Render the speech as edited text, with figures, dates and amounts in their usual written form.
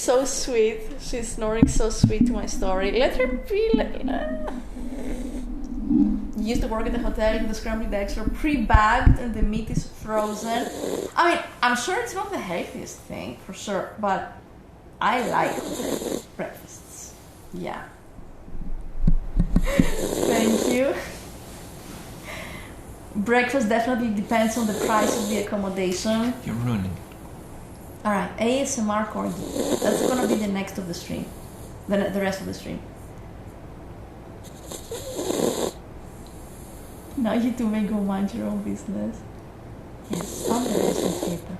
so sweet. She's snoring so sweet to my story. Let her be. Used to work at the hotel with the scrambled eggs are pre-bagged and the meat is frozen. I mean, I'm sure it's not the healthiest thing, for sure, but I like breakfasts. Yeah. Thank you. Breakfast definitely depends on the price of the accommodation. You're ruining. Alright, ASMR corgi. That's gonna be the next of the stream. The rest of the stream. Now you two may go mind your own business. Yes, found the rest of the paper.